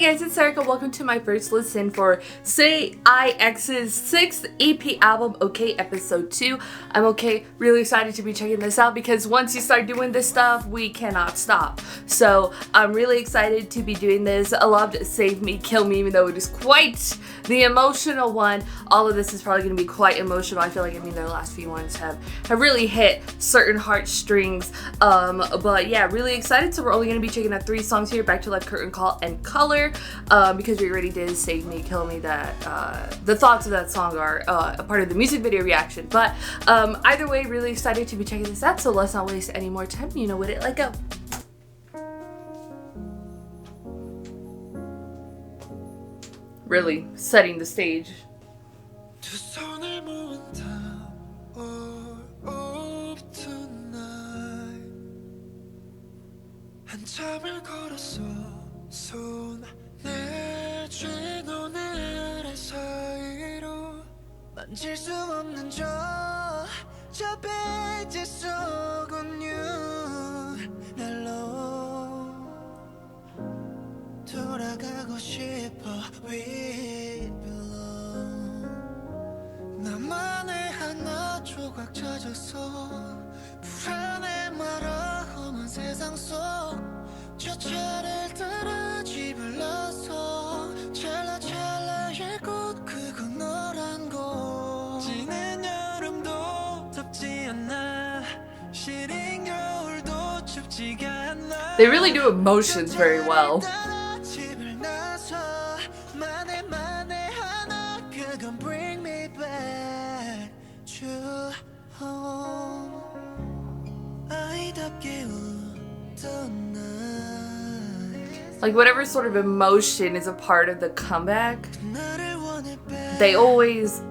Hey guys, it's Erika. Welcome to my first listen for CIX's 6th EP album, OK Episode 2. I'm okay, really excited to be checking this out because once you start doing this stuff, we cannot stop. So I'm really excited to be doing this. I loved Save Me, Kill Me, even though it is quite the emotional one. All of this is probably going to be quite emotional. I feel like, their last few ones have really hit certain heartstrings. But yeah, really excited. So we're only going to be checking out 3 songs here, Back to Life, Curtain Call, and Color. Because we already did Save Me, Kill Me, that the thoughts of that song are a part of the music video reaction. But either way, really excited to be checking this out, so let's not waste any more time. You know what it, let go. Really setting the stage. 손 내쥔 오늘의 사이로 만질 수 없는 저 베이지 속 온유 날로 돌아가고 싶어 We belong 나만의 하나 조각 찾아서 불안해 말아 험한 세상 속 저 차를 따라 집을 나서 찰나찰나의 꽃 그건 너란 곳 지는 여름도 덥지 않아 시린 겨울도 춥지가 않아 They really do emotions very well. 집을 나서 만에 하나 그건 bring me back to home 아이답게 웃던 날 Like whatever sort of emotion is a part of the comeback, it's always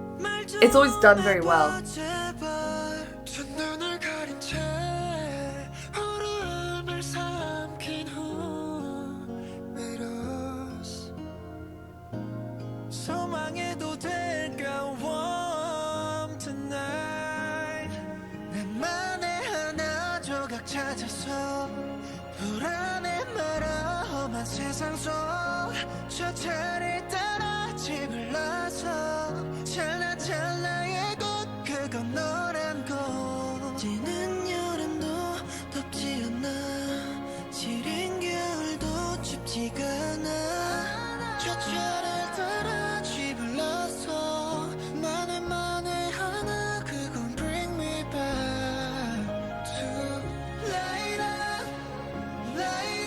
done very well. 세상 속 저 차를 따라 집을 나서 찰나찰나의 꽃 그건 너란 곳 지는 여름도 덥지 않아 시린 겨울도 춥지가 않아 저 차를 따라 집을 나서 만에 하나 그건 bring me back to light up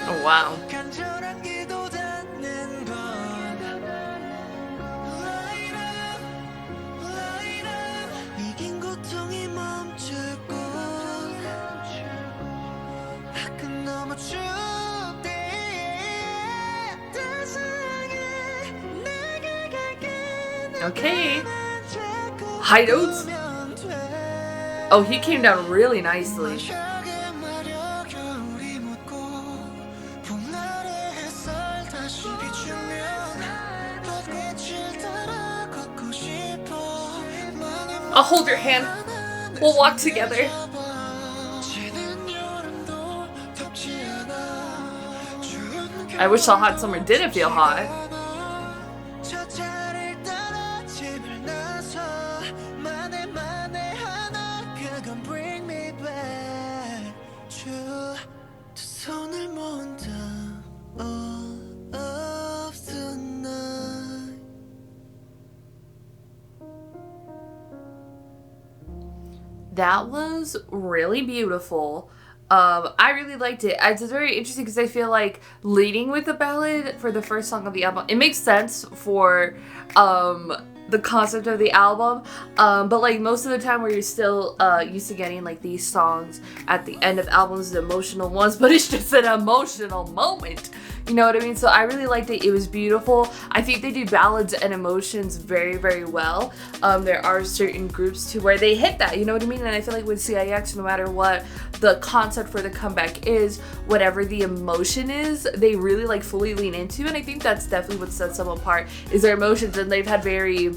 Oh wow. Okay. High notes. Oh, he came down really nicely. I'll hold your hand. We'll walk together. I wish the hot summer didn't feel hot. That was really beautiful. I really liked it. It's very interesting because I feel like leading with a ballad for the first song of the album, it makes sense for the concept of the album, but like most of the time where you're still used to getting like these songs at the end of albums, the emotional ones, but it's just an emotional moment. You know what I mean? So I really liked it. It was beautiful. I think they do ballads and emotions very, very well. There are certain groups too where they hit that, you know what I mean? And I feel like with CIX, no matter what the concept for the comeback is, whatever the emotion is, they really like fully lean into. And I think that's definitely what sets them apart, is their emotions. And they've had very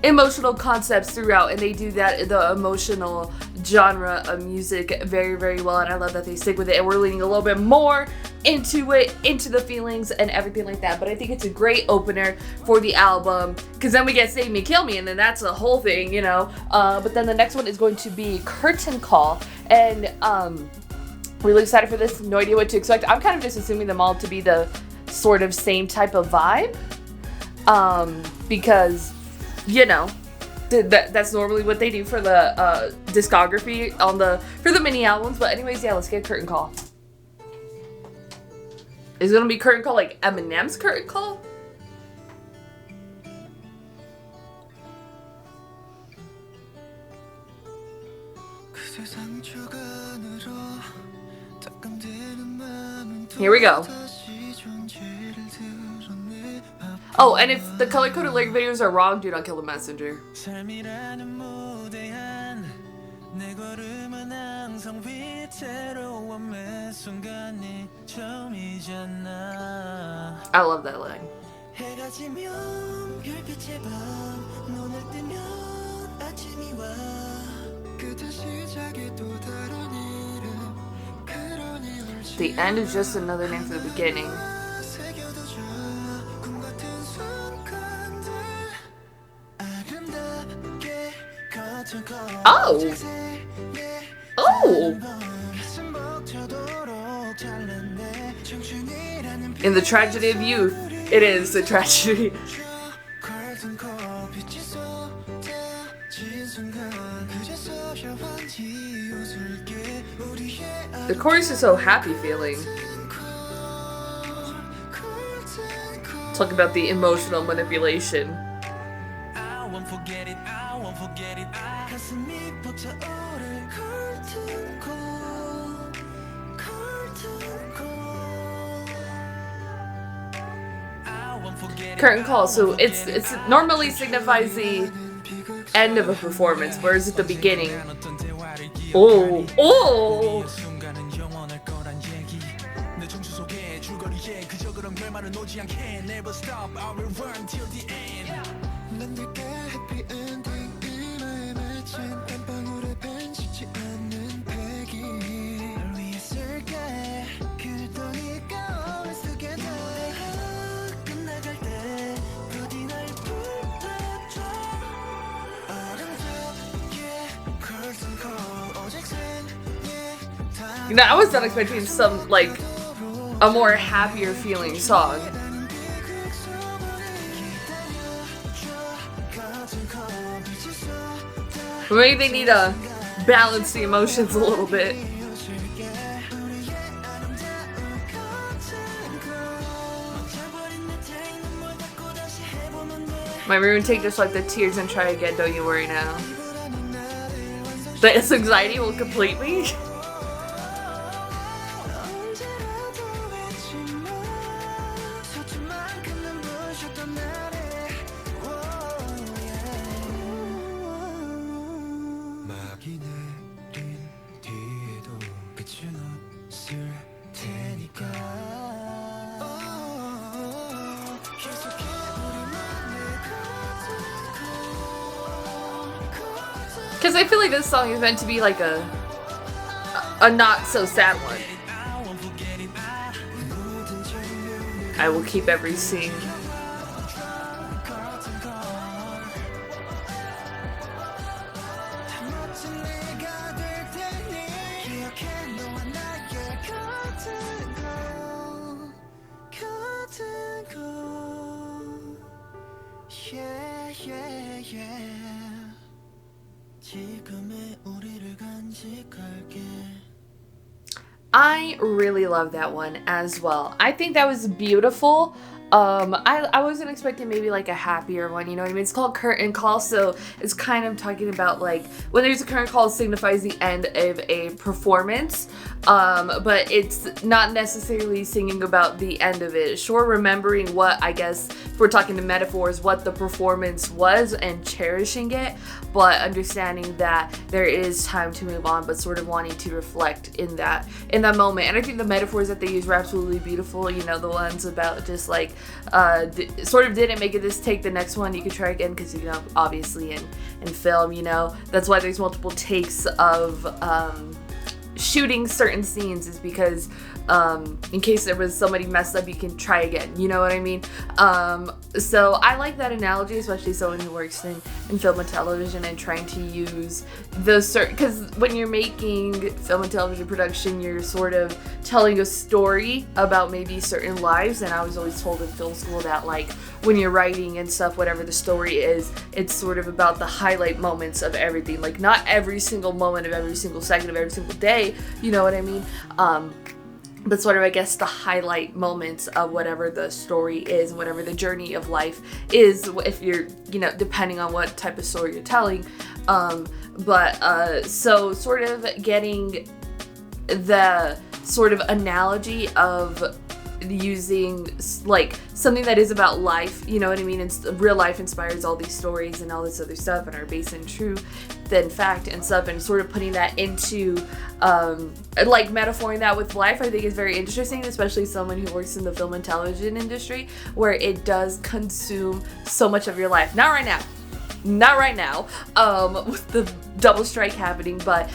emotional concepts throughout, and they do that, the emotional genre of music very, very well, and I love that they stick with it, and we're leaning a little bit more into it, into the feelings and everything like that. But I think it's a great opener for the album, because then we get Save Me, Kill Me, and then that's the whole thing, you know. But then the next one is going to be Curtain Call, and really excited for this. No idea what to expect. I'm kind of just assuming them all to be the sort of same type of vibe, because, you know, that's normally what they do for the discography for the mini albums. But anyways, yeah, let's get Curtain Call. Is it gonna be Curtain Call like Eminem's Curtain Call? Here we go. Oh, and if the color-coded lyric videos are wrong, do not kill the messenger. I love that line. The end is just another name for the beginning. Oh! Oh! In the tragedy of youth, it is a tragedy. The chorus is so happy feeling. Talk about the emotional manipulation. Curtain call, so it's normally signifies the end of a performance, whereas at the beginning. Oh, oh! You know, I was not expecting some, like, a more happier feeling song. Maybe they need to balance the emotions a little bit. My room take just like the tears and try again, don't you worry now. This anxiety will complete me. Because I feel like this song is meant to be like a not so sad one. I will keep every scene. I really love that one as well. I think that was beautiful. I wasn't expecting maybe like a happier one, you know what I mean? It's called Curtain Call, so it's kind of talking about like when there's a curtain call, it signifies the end of a performance, but it's not necessarily singing about the end of it. Sure, remembering what, I guess, if we're talking to metaphors, what the performance was and cherishing it, but understanding that there is time to move on, but sort of wanting to reflect in that moment. And I think the metaphors that they use were absolutely beautiful, you know, the ones about just like sort of didn't make it this take, the next one you could try again, because, you know, obviously in film, you know, that's why there's multiple takes of shooting certain scenes, is because in case there was somebody messed up, you can try again, you know what I mean? So I like that analogy, especially someone who works in film and television and trying to use the certain, because when you're making film and television production, you're sort of telling a story about maybe certain lives, and I was always told in film school that, like, when you're writing and stuff, whatever the story is, it's sort of about the highlight moments of everything, like not every single moment of every single second of every single day, you know what I mean? But sort of, I guess, the highlight moments of whatever the story is, whatever the journey of life is, if you're, you know, depending on what type of story you're telling. So sort of getting the sort of analogy of using, like, something that is about life, you know what I mean? It's real life inspires all these stories and all this other stuff and are based in truth than fact and stuff, and sort of putting that into like metaphoring that with life, I think is very interesting, especially someone who works in the film and television industry, where it does consume so much of your life. Not right now with the double strike happening, but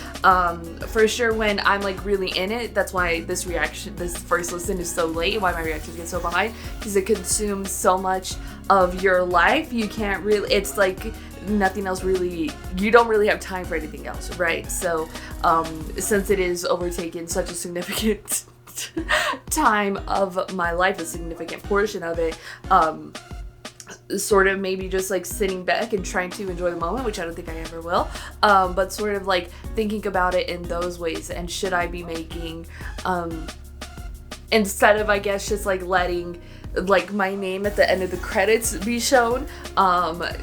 for sure when I'm like really in it, that's why this first listen is so late, why my reactions get so behind, because it consumes so much of your life. You can't really, it's like nothing else really, you don't really have time for anything else, right? So since it is overtaken such a significant time of my life, a significant portion of it, sort of maybe just like sitting back and trying to enjoy the moment, which I don't think I ever will, but sort of like thinking about it in those ways, and should I be making, instead of, I guess, just like letting like my name at the end of the credits be shown,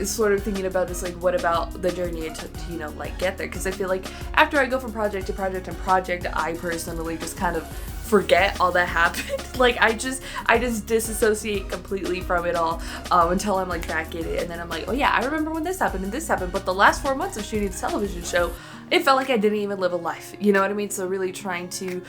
sort of thinking about this, like, what about the journey it took to, you know, like get there, because I feel like after I go from project to project and project, I personally just kind of forget all that happened. Like I just disassociate completely from it all until I'm like back in it, and then I'm like, oh yeah, I remember when this happened and this happened, but the last 4 months of shooting this television show, it felt like I didn't even live a life, you know what I mean? So really trying to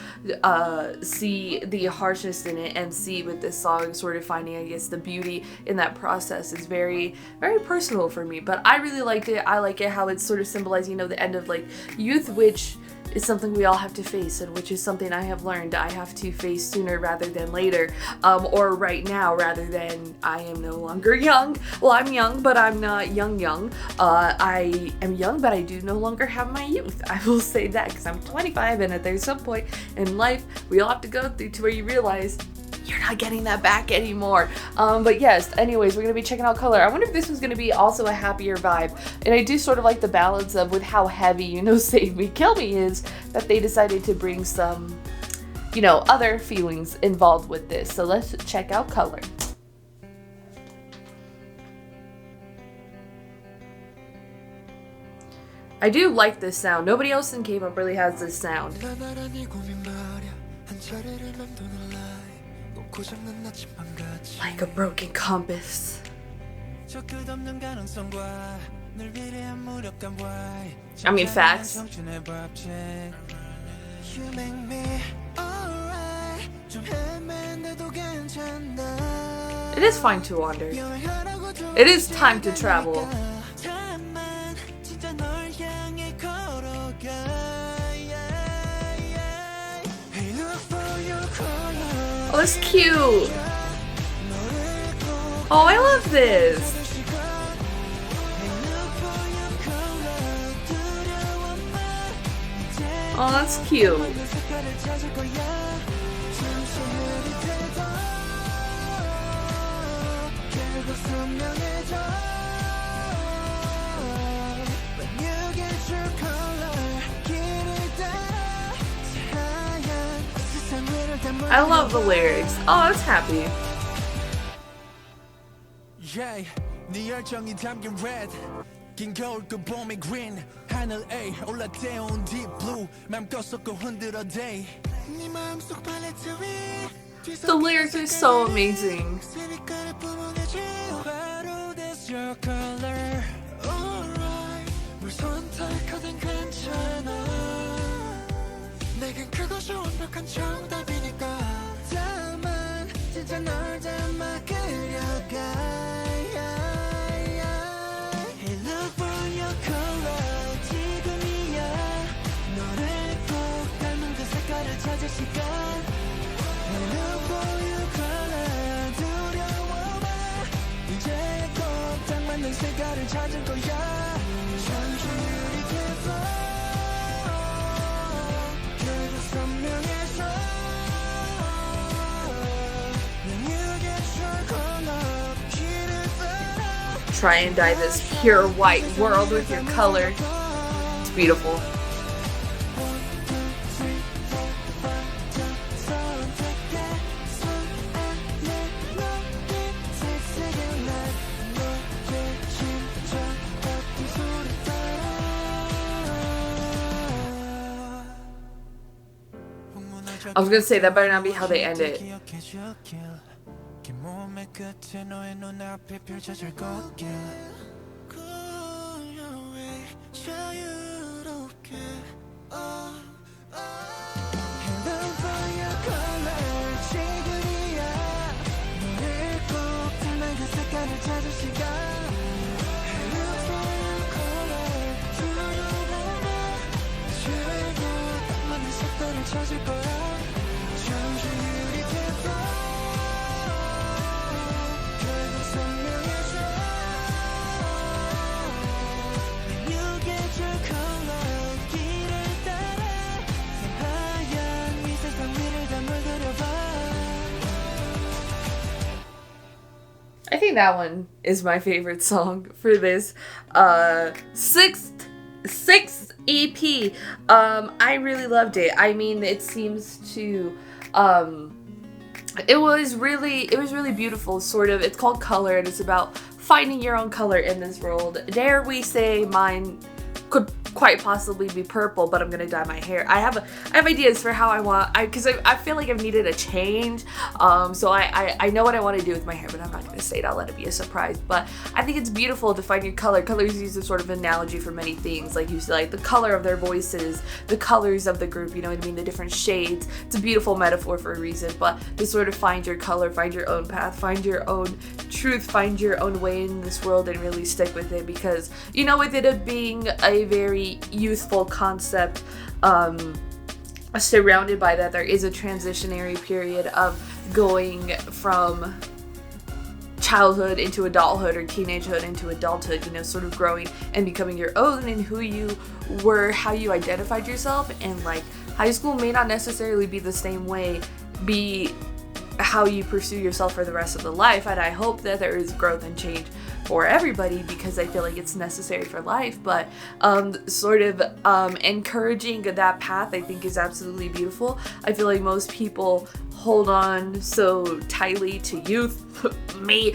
see the harshness in it, and see with this song sort of finding, I guess, the beauty in that process is very, very personal for me. But I really liked it. I like it how it's sort of symbolizing, you know, the end of like youth, which is something we all have to face, and which is something I have learned I have to face sooner rather than later, or right now rather than I am no longer young. Well, I'm young, but I'm not young. I am young, but I do no longer have my youth. I will say that, because I'm 25, and there's some point in life we all have to go through to where you realize you're not getting that back anymore. But yes, anyways, we're gonna be checking out color. I wonder if this was gonna be also a happier vibe. And I do sort of like the balance of, with how heavy, you know, Save Me, Kill Me is, that they decided to bring some, you know, other feelings involved with this. So let's check out color. I do like this sound. Nobody else in K-pop really has this sound. Like a broken compass. I mean, facts. It is fine to wander. It is time to travel. Oh, it's cute. Oh, I love this. Oh, that's cute. I love the lyrics. Oh, I was happy. Yeah, 네 열정이 담긴 red. 긴 겨울 그 봄의 green. 하늘에 올라태운 deep blue. 맘껏 쏟고 흔들어 day. 네 마음속 팔레트 위. The lyrics are so amazing. 바로 that's your color. Alright, 뭘 선택하든 괜찮아. 내겐 그것이 완벽한 정답이니까. 다만 진짜 널 닮아가. 색깔을 찾을 거야 전주율이 돼서 결국 선명해져 You get your color 길을 따라 Try and dye this pure white world with your color. It's beautiful. I was gonna say that better not be how they end it. 찾을 거야 전주율이 돼서 결국 선명해져 You get your color 길을 따라 하얀 이 세상 위를 다 물들여봐 I think that one is my favorite song for this sixth EP. I really loved it. I mean, it seems to it was really beautiful, sort of. It's called Color, and it's about finding your own color in this world. Dare we say mine could quite possibly be purple, but I'm gonna dye my hair. I have ideas for how I want, because I feel like I've needed a change, so I know what I want to do with my hair, but I'm not gonna say it. I'll let it be a surprise. But I think it's beautiful to find your color. Color is used as sort of an analogy for many things, like you say, like the color of their voices, the colors of the group, you know what I mean, the different shades. It's a beautiful metaphor for a reason, but to sort of find your color, find your own path, find your own truth, find your own way in this world, and really stick with it, because, you know, with it being a very youthful concept, surrounded by that, there is a transitionary period of going from childhood into adulthood, or teenagehood into adulthood, you know, sort of growing and becoming your own, and who you were, how you identified yourself. And like, high school may not necessarily be the same way, be how you pursue yourself for the rest of the life, and I hope that there is growth and change for everybody, because I feel like it's necessary for life. But sort of encouraging that path, I think, is absolutely beautiful. I feel like most people hold on so tightly to youth, me,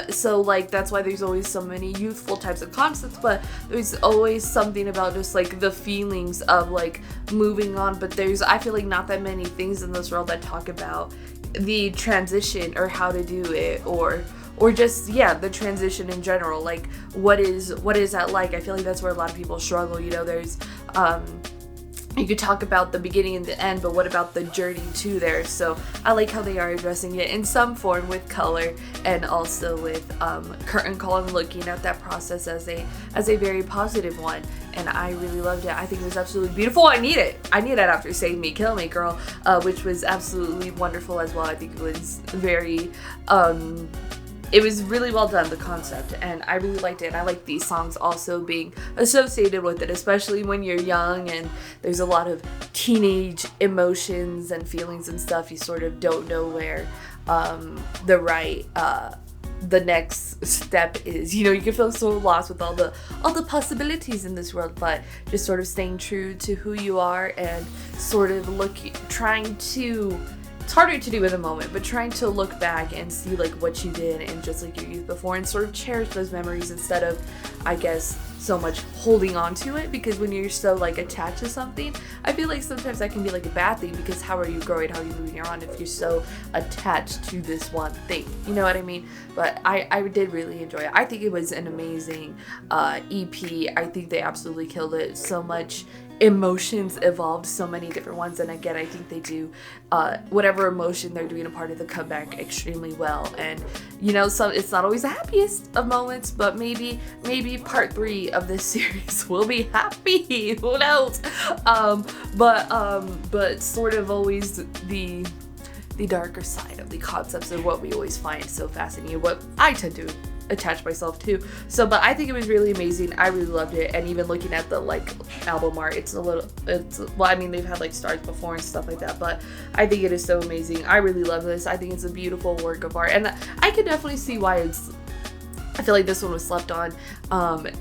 so like that's why there's always so many youthful types of concepts, but there's always something about just like the feelings of like moving on. But there's, I feel like, not that many things in this world that talk about the transition, or how to do it, or just, yeah, the transition in general. Like, what is that like? I feel like that's where a lot of people struggle. You know, there's you could talk about the beginning and the end, but what about the journey to there? So I like how they are addressing it in some form with color, and also with curtain call, and looking at that process as a very positive one. And I really loved it. I think it was absolutely beautiful. I need it after Save Me, Kill Me, Girl, which was absolutely wonderful as well. I think it was very it was really well done, the concept, and I really liked it. And I like these songs also being associated with it, especially when you're young and there's a lot of teenage emotions and feelings and stuff. You sort of don't know where the next step is. You know, you can feel so lost with all the possibilities in this world, but just sort of staying true to who you are, and sort of trying to, it's harder to do in the moment, but trying to look back and see like what you did in just like your youth before, and sort of cherish those memories instead of, I guess, so much holding on to it. Because when you're so like attached to something, I feel like sometimes that can be like a bad thing, because how are you growing, how are you moving on if you're so attached to this one thing, you know what I mean? But I did really enjoy it. I think it was an amazing EP. I think they absolutely killed it. So much emotions evolved, so many different ones, and again, I think they do whatever emotion they're doing a part of the comeback extremely well. And you know, so it's not always the happiest of moments, but maybe part 3 of this series will be happy. Who knows? But sort of always the darker side of the concepts of what we always find so fascinating, what I tend to attach myself to. So, but I think it was really amazing. I really loved it. And even looking at the like album art, well, I mean, they've had like stars before and stuff like that, but I think it is so amazing. I really love this. I think it's a beautiful work of art, and I could definitely see why I feel like this one was slept on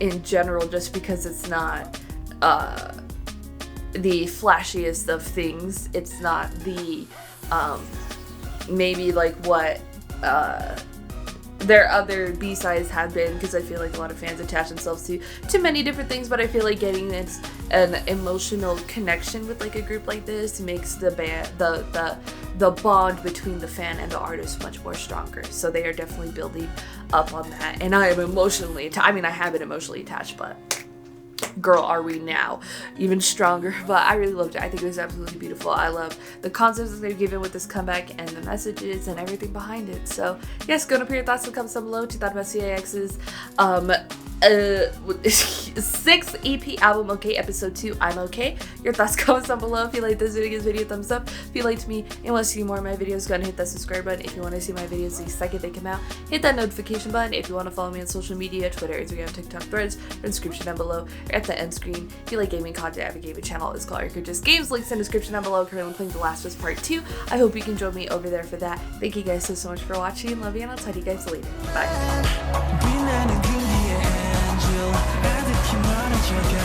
in general, just because it's not the flashiest of things. It's not the maybe like what their other B-sides have been, because I feel like a lot of fans attach themselves to many different things, but I feel like getting an emotional connection with like a group like this makes the band the bond between the fan and the artist much more stronger. So they are definitely building up on that, and I am emotionally I mean, I have been emotionally attached, but girl, are we now even stronger. But I really loved it. I think it was absolutely beautiful. I love the concepts that they've given with this comeback and the messages and everything behind it. So yes, go and put your thoughts in the comments down below. To thought about CIX's CIX EP album, Okay, episode 2, I'm Okay. Your thoughts, comments down below. If you like this video, give this video a thumbs up. If you liked me and want to see more of my videos, go ahead and hit that subscribe button. If you want to see my videos the second they come out, hit that notification button. If you want to follow me on social media, Twitter, Instagram, TikTok, Threads, in the description down below or at the end screen. If you like gaming content, I have a gaming channel. It's called Erika Just Games. Links in the description down below. Currently playing The Last of Us Part 2. I hope you can join me over there for that. Thank you guys so much for watching. Love you, and I'll talk to you guys later. Bye. 빛나는 등 뒤에 angel 아득히 멀어져가